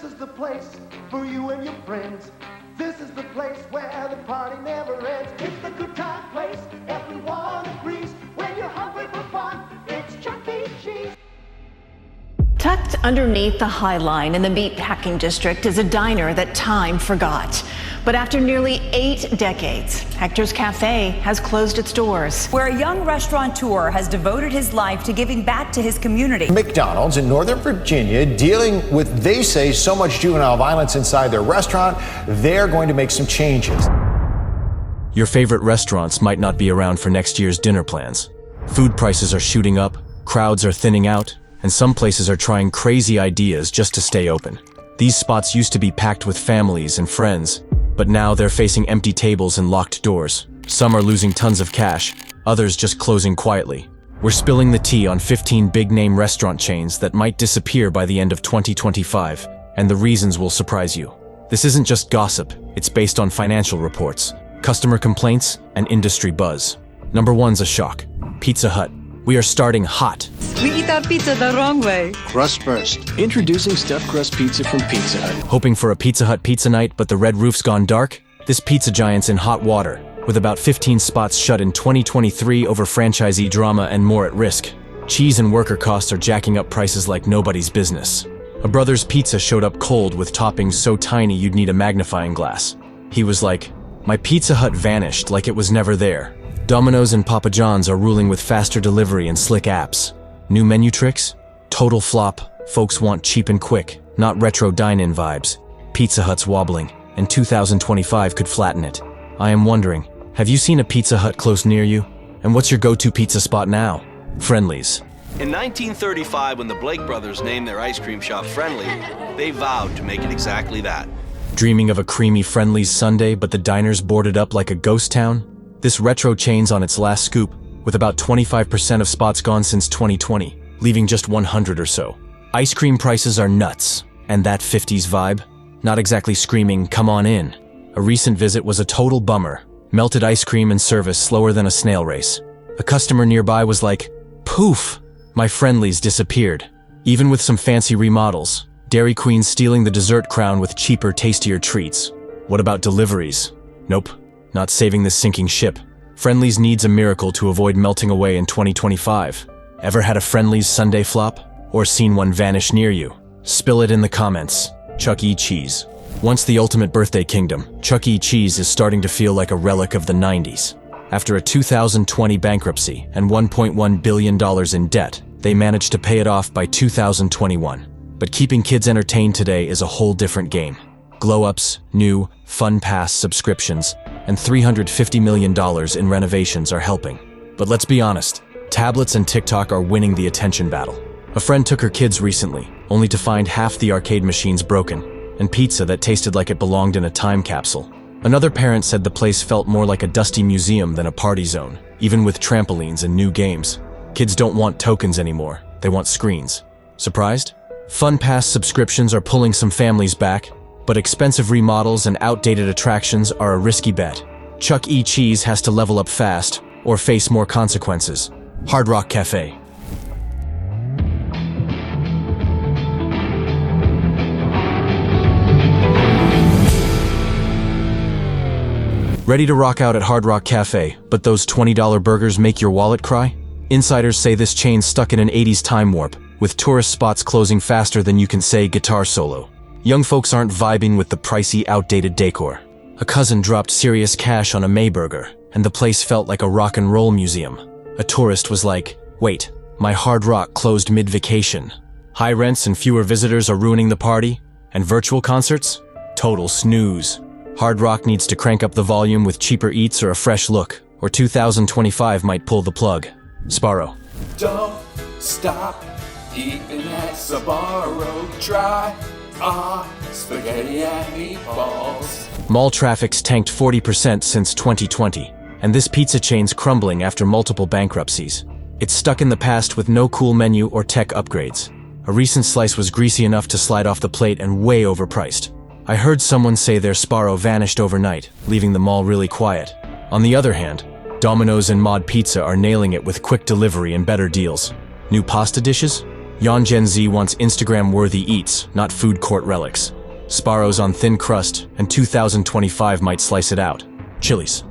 This is the place for you and your friends. This is the place where the party never ends. It's the good time place, everyone agrees. When you're hungry for fun, it's Chuck E. Cheese. Tucked underneath the High Line in the Meatpacking District is a diner that time forgot. But after nearly 8 decades, Hector's Cafe has closed its doors. Where a young restaurateur has devoted his life to giving back to his community. McDonald's in Northern Virginia dealing with, they say, so much juvenile violence inside their restaurant, they're going to make some changes. Your favorite restaurants might not be around for next year's dinner plans. Food prices are shooting up, crowds are thinning out, and some places are trying crazy ideas just to stay open. These spots used to be packed with families and friends, but now they're facing empty tables and locked doors. Some are losing tons of cash, others just closing quietly. We're spilling the tea on 15 big-name restaurant chains that might disappear by the end of 2025, and the reasons will surprise you. This isn't just gossip, it's based on financial reports, customer complaints, and industry buzz. Number 1's a shock. Pizza Hut. We are starting hot. We eat our pizza the wrong way. Crust first. Introducing stuffed crust pizza from Pizza Hut. Hoping for a Pizza Hut pizza night, but the red roof's gone dark? This pizza giant's in hot water, with about 15 spots shut in 2023 over franchisee drama and more at risk. Cheese and worker costs are jacking up prices like nobody's business. A Brothers Pizza showed up cold with toppings so tiny you'd need a magnifying glass. He was like, "My Pizza Hut vanished like it was never there." Domino's and Papa John's are ruling with faster delivery and slick apps. New menu tricks? Total flop. Folks want cheap and quick, not retro dine-in vibes. Pizza Hut's wobbling, and 2025 could flatten it. I am wondering, have you seen a Pizza Hut close near you? And what's your go-to pizza spot now? Friendly's. In 1935, when the Blake brothers named their ice cream shop Friendly, they vowed to make it exactly that. Dreaming of a creamy Friendly's Sunday, but the diner's boarded up like a ghost town? This retro chain's on its last scoop, with about 25% of spots gone since 2020, leaving just 100 or so. Ice cream prices are nuts, and that 50s vibe? Not exactly screaming, "Come on in." A recent visit was a total bummer. Melted ice cream and service slower than a snail race. A customer nearby was like, "Poof! My Friendly's disappeared." Even with some fancy remodels, Dairy Queen stealing the dessert crown with cheaper, tastier treats. What about deliveries? Nope. Not saving this sinking ship. Friendly's needs a miracle to avoid melting away in 2025. Ever had a Friendly's Sunday flop? Or seen one vanish near you? Spill it in the comments. Chuck E. Cheese. Once the ultimate birthday kingdom, Chuck E. Cheese is starting to feel like a relic of the 90s. After a 2020 bankruptcy and $1.1 billion in debt, they managed to pay it off by 2021. But keeping kids entertained today is a whole different game. Glow-ups, new, Fun Pass subscriptions, and $350 million in renovations are helping. But let's be honest, tablets and TikTok are winning the attention battle. A friend took her kids recently, only to find half the arcade machines broken, and pizza that tasted like it belonged in a time capsule. Another parent said the place felt more like a dusty museum than a party zone, even with trampolines and new games. Kids don't want tokens anymore, they want screens. Surprised? Fun Pass subscriptions are pulling some families back, but expensive remodels and outdated attractions are a risky bet. Chuck E. Cheese has to level up fast, or face more consequences. Hard Rock Cafe. Ready to rock out at Hard Rock Cafe, but those $20 burgers make your wallet cry? Insiders say this chain's stuck in an 80s time warp, with tourist spots closing faster than you can say guitar solo. Young folks aren't vibing with the pricey, outdated decor. A cousin dropped serious cash on a Mayburger, and the place felt like a rock and roll museum. A tourist was like, "Wait, my Hard Rock closed mid-vacation." High rents and fewer visitors are ruining the party, and virtual concerts? Total snooze. Hard Rock needs to crank up the volume with cheaper eats or a fresh look, or 2025 might pull the plug. Sparrow. Don't stop eating at Sbarro. Try our spaghetti and meatballs. Mall traffic's tanked 40% since 2020, and this pizza chain's crumbling after multiple bankruptcies. It's stuck in the past with no cool menu or tech upgrades. A recent slice was greasy enough to slide off the plate and way overpriced. I heard someone say their Sparrow vanished overnight, leaving the mall really quiet. On the other hand, Domino's and Mod Pizza are nailing it with quick delivery and better deals. New pasta dishes? Yon Gen Z wants Instagram-worthy eats, not food court relics. Sparrows on thin crust, and 2025 might slice it out. Chili's.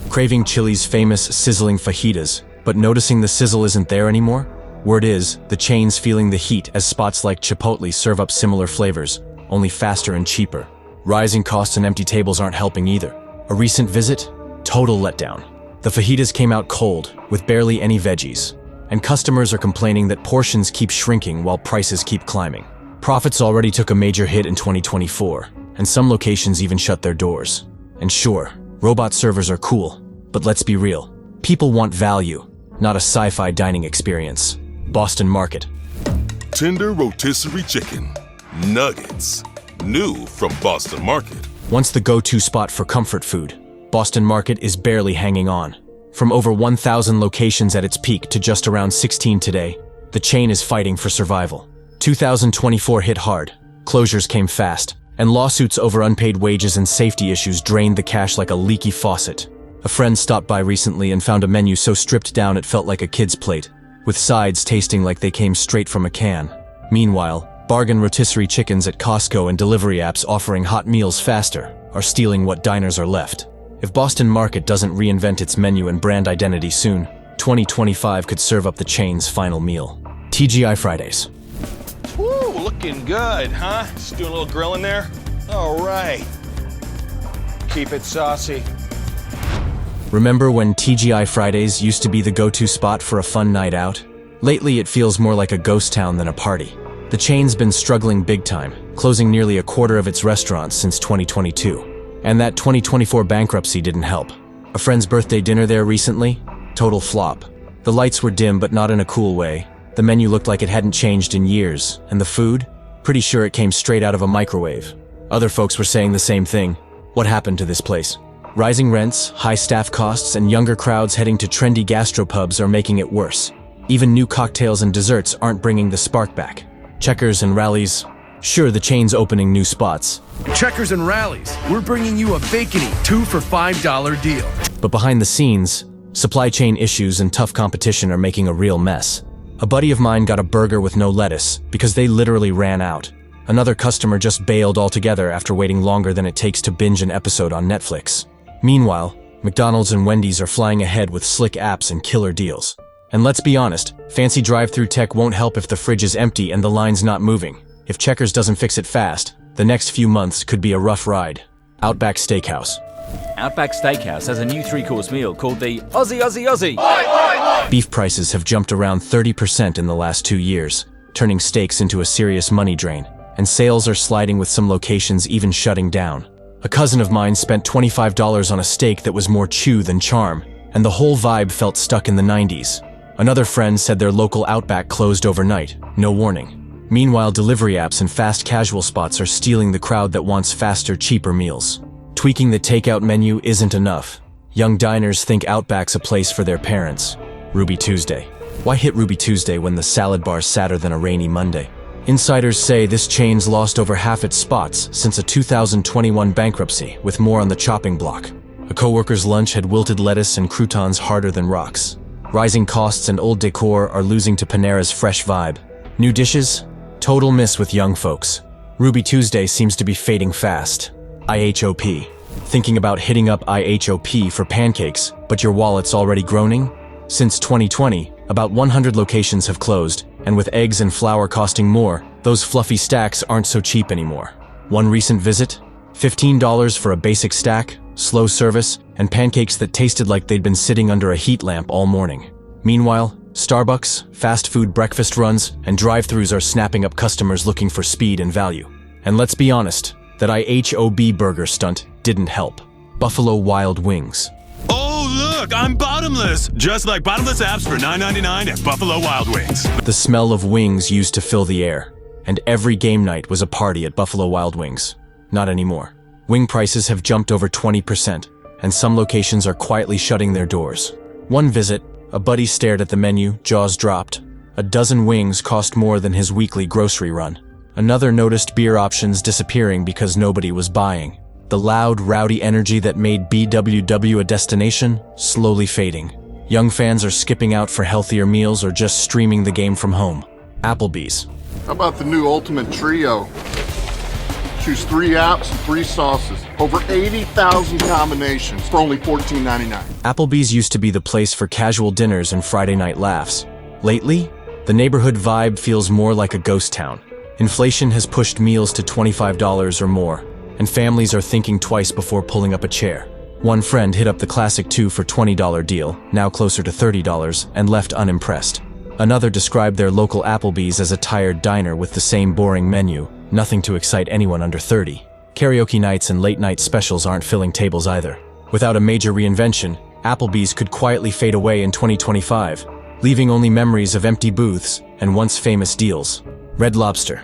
Craving Chili's famous sizzling fajitas, but noticing the sizzle isn't there anymore? Word is, the chain's feeling the heat as spots like Chipotle serve up similar flavors, only faster and cheaper. Rising costs and empty tables aren't helping either. A recent visit? Total letdown. The fajitas came out cold, with barely any veggies. And customers are complaining that portions keep shrinking while prices keep climbing. Profits already took a major hit in 2024, and some locations even shut their doors. And sure, robot servers are cool, but let's be real. People want value, not a sci-fi dining experience. Boston Market. Tender rotisserie chicken. Nuggets. New from Boston Market. Once the go-to spot for comfort food, Boston Market is barely hanging on. From over 1,000 locations at its peak to just around 16 today, the chain is fighting for survival. 2024 hit hard, closures came fast, and lawsuits over unpaid wages and safety issues drained the cash like a leaky faucet. A friend stopped by recently and found a menu so stripped down it felt like a kid's plate, with sides tasting like they came straight from a can. Meanwhile, bargain rotisserie chickens at Costco and delivery apps offering hot meals faster are stealing what diners are left. If Boston Market doesn't reinvent its menu and brand identity soon, 2025 could serve up the chain's final meal. TGI Fridays. Woo, looking good, huh? Just doing a little grilling there? All right. Keep it saucy. Remember when TGI Fridays used to be the go-to spot for a fun night out? Lately, it feels more like a ghost town than a party. The chain's been struggling big time, closing nearly a quarter of its restaurants since 2022. And that 2024 bankruptcy didn't help. A friend's birthday dinner there recently? Total flop. The lights were dim, but not in a cool way. The menu looked like it hadn't changed in years. And the food? Pretty sure it came straight out of a microwave. Other folks were saying the same thing. What happened to this place? Rising rents, high staff costs, and younger crowds heading to trendy gastropubs are making it worse. Even new cocktails and desserts aren't bringing the spark back. Checkers and Rallies. Sure, the chain's opening new spots. Checkers and Rallies, we're bringing you a Bacon-y 2 for $5 deal. But behind the scenes, supply chain issues and tough competition are making a real mess. A buddy of mine got a burger with no lettuce because they literally ran out. Another customer just bailed altogether after waiting longer than it takes to binge an episode on Netflix. Meanwhile, McDonald's and Wendy's are flying ahead with slick apps and killer deals. And let's be honest, fancy drive-thru tech won't help if the fridge is empty and the line's not moving. If Checkers doesn't fix it fast, the next few months could be a rough ride. Outback Steakhouse. Outback Steakhouse has a new 3-course meal called the Aussie Aussie Aussie. Beef prices have jumped around 30% in the last 2 years, turning steaks into a serious money drain, and sales are sliding with some locations even shutting down. A cousin of mine spent $25 on a steak that was more chew than charm, and the whole vibe felt stuck in the 90s. Another friend said their local Outback closed overnight, no warning. Meanwhile, delivery apps and fast casual spots are stealing the crowd that wants faster, cheaper meals. Tweaking the takeout menu isn't enough. Young diners think Outback's a place for their parents. Ruby Tuesday. Why hit Ruby Tuesday when the salad bar's sadder than a rainy Monday? Insiders say this chain's lost over half its spots since a 2021 bankruptcy, with more on the chopping block. A coworker's lunch had wilted lettuce and croutons harder than rocks. Rising costs and old decor are losing to Panera's fresh vibe. New dishes? Total miss with young folks. Ruby Tuesday seems to be fading fast. IHOP. Thinking about hitting up IHOP for pancakes, but your wallet's already groaning? Since 2020, about 100 locations have closed, and with eggs and flour costing more, those fluffy stacks aren't so cheap anymore. One recent visit? $15 for a basic stack, slow service, and pancakes that tasted like they'd been sitting under a heat lamp all morning. Meanwhile, Starbucks, fast food breakfast runs, and drive-thrus are snapping up customers looking for speed and value. And let's be honest, that IHOB burger stunt didn't help. Buffalo Wild Wings. Oh, look, I'm bottomless! Just like bottomless apps for $9.99 at Buffalo Wild Wings. The smell of wings used to fill the air, and every game night was a party at Buffalo Wild Wings. Not anymore. Wing prices have jumped over 20%, and some locations are quietly shutting their doors. One visit, a buddy stared at the menu, jaws dropped. A dozen wings cost more than his weekly grocery run. Another noticed beer options disappearing because nobody was buying. The loud, rowdy energy that made BWW a destination, slowly fading. Young fans are skipping out for healthier meals or just streaming the game from home. Applebee's. How about the new Ultimate Trio? Choose 3 apps and 3 sauces. Over 80,000 combinations for only $14.99. Applebee's used to be the place for casual dinners and Friday night laughs. Lately, the neighborhood vibe feels more like a ghost town. Inflation has pushed meals to $25 or more, and families are thinking twice before pulling up a chair. One friend hit up the classic 2 for $20 deal, now closer to $30, and left unimpressed. Another described their local Applebee's as a tired diner with the same boring menu, nothing to excite anyone under 30. Karaoke nights and late-night specials aren't filling tables either. Without a major reinvention, Applebee's could quietly fade away in 2025, leaving only memories of empty booths and once famous deals. Red Lobster.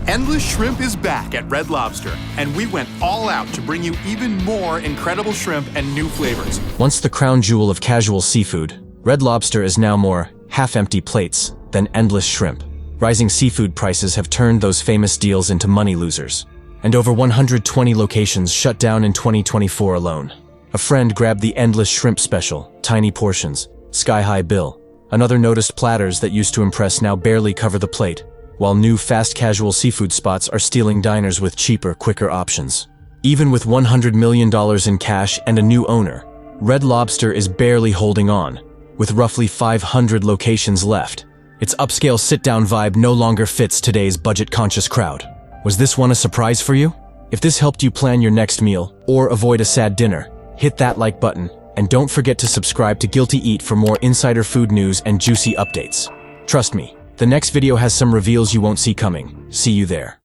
Endless Shrimp is back at Red Lobster, and we went all out to bring you even more incredible shrimp and new flavors. Once the crown jewel of casual seafood, Red Lobster is now more half-empty plates than endless shrimp. Rising seafood prices have turned those famous deals into money losers, and over 120 locations shut down in 2024 alone. A friend grabbed the endless shrimp special, tiny portions, sky-high bill. Another noticed platters that used to impress now barely cover the plate, while new fast casual seafood spots are stealing diners with cheaper, quicker options. Even with $100 million in cash and a new owner, Red Lobster is barely holding on, with roughly 500 locations left. Its upscale sit-down vibe no longer fits today's budget-conscious crowd. Was this one a surprise for you? If this helped you plan your next meal or avoid a sad dinner, hit that like button, and don't forget to subscribe to Guilty Eat for more insider food news and juicy updates. Trust me, the next video has some reveals you won't see coming. See you there.